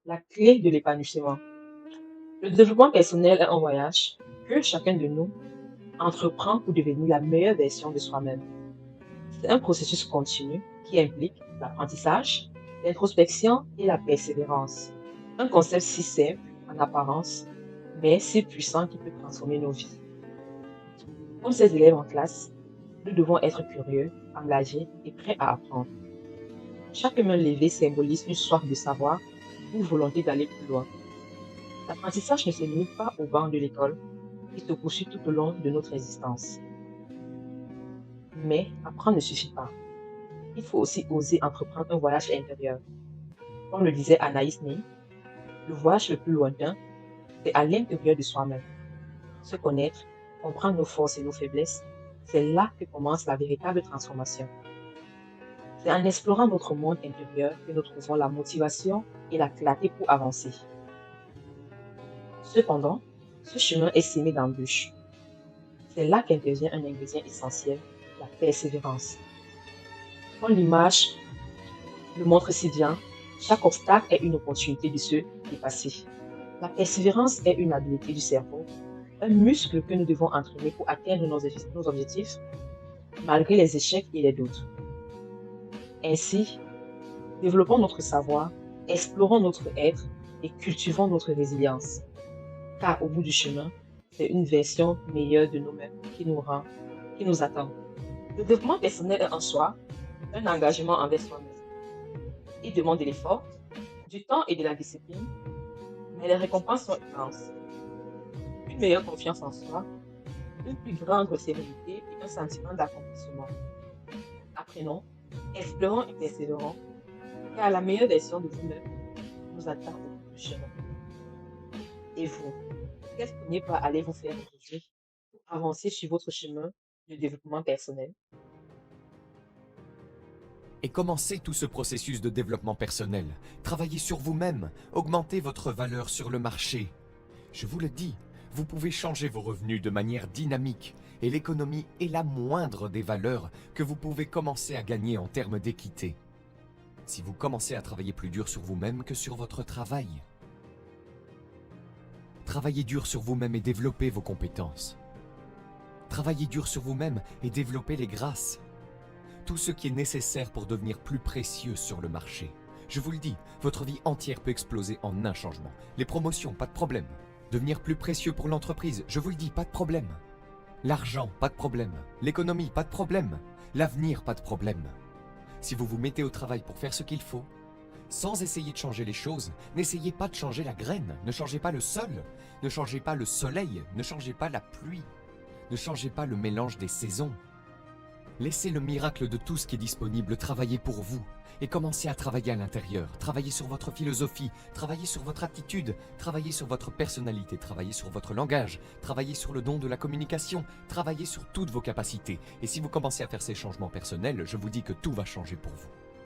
la clé de l'épanouissement. Le développement personnel est un voyage que chacun de nous entreprend pour devenir la meilleure version de soi-même. C'est un processus continu qui implique l'apprentissage, l'introspection et la persévérance. Un concept si simple en apparence, mais si puissant qui peut transformer nos vies. Comme ces élèves en classe, nous devons être curieux, engagés et prêts à apprendre. Chaque main levée symbolise une soif de savoir, une volonté d'aller plus loin. L'apprentissage ne se limite pas au banc de l'école, il se poursuit tout au long de notre existence. Mais apprendre ne suffit pas. Il faut aussi oser entreprendre un voyage intérieur. Comme le disait Anaïs Nin, le voyage le plus lointain, c'est à l'intérieur de soi-même. Se connaître, comprendre nos forces et nos faiblesses, c'est là que commence la véritable transformation. C'est en explorant notre monde intérieur que nous trouvons la motivation et la clarté pour avancer. Cependant, ce chemin est semé d'embûches. C'est là qu'intervient un ingrédient essentiel, la persévérance. Comme l'image le montre si bien, chaque obstacle est une opportunité de se dépasser. La persévérance est une habileté du cerveau, un muscle que nous devons entraîner pour atteindre nos objectifs, malgré les échecs et les doutes. Ainsi, développons notre savoir, explorons notre être et cultivons notre résilience. Car au bout du chemin, c'est une version meilleure de nous-mêmes qui nous attend. Le développement personnel est en soi un engagement envers soi-même. Il demande de l'effort, du temps et de la discipline, mais les récompenses sont immenses. Une meilleure confiance en soi, une plus grande sérénité et un sentiment d'accomplissement. Apprenons, explorons et persévérons, car la meilleure version de vous-même nous attend au bout du chemin. Et vous, quel premier pas allez-vous faire aujourd'hui pour avancer sur votre chemin de développement personnel? Et commencez tout ce processus de développement personnel. Travaillez sur vous-même, augmentez votre valeur sur le marché. Je vous le dis, vous pouvez changer vos revenus de manière dynamique et l'économie est la moindre des valeurs que vous pouvez commencer à gagner en termes d'équité. Si vous commencez à travailler plus dur sur vous-même que sur votre travail. Travaillez dur sur vous-même et développez vos compétences. Travaillez dur sur vous-même et développez les grâces. Tout ce qui est nécessaire pour devenir plus précieux sur le marché. Je vous le dis, votre vie entière peut exploser en un changement. Les promotions, pas de problème. Devenir plus précieux pour l'entreprise, je vous le dis, pas de problème. L'argent, pas de problème. L'économie, pas de problème. L'avenir, pas de problème. Si vous vous mettez au travail pour faire ce qu'il faut, sans essayer de changer les choses, n'essayez pas de changer la graine, ne changez pas le sol, ne changez pas le soleil, ne changez pas la pluie, ne changez pas le mélange des saisons. Laissez le miracle de tout ce qui est disponible travailler pour vous et commencez à travailler à l'intérieur. Travaillez sur votre philosophie, travaillez sur votre attitude, travaillez sur votre personnalité, travaillez sur votre langage, travaillez sur le don de la communication, travaillez sur toutes vos capacités. Et si vous commencez à faire ces changements personnels, je vous dis que tout va changer pour vous.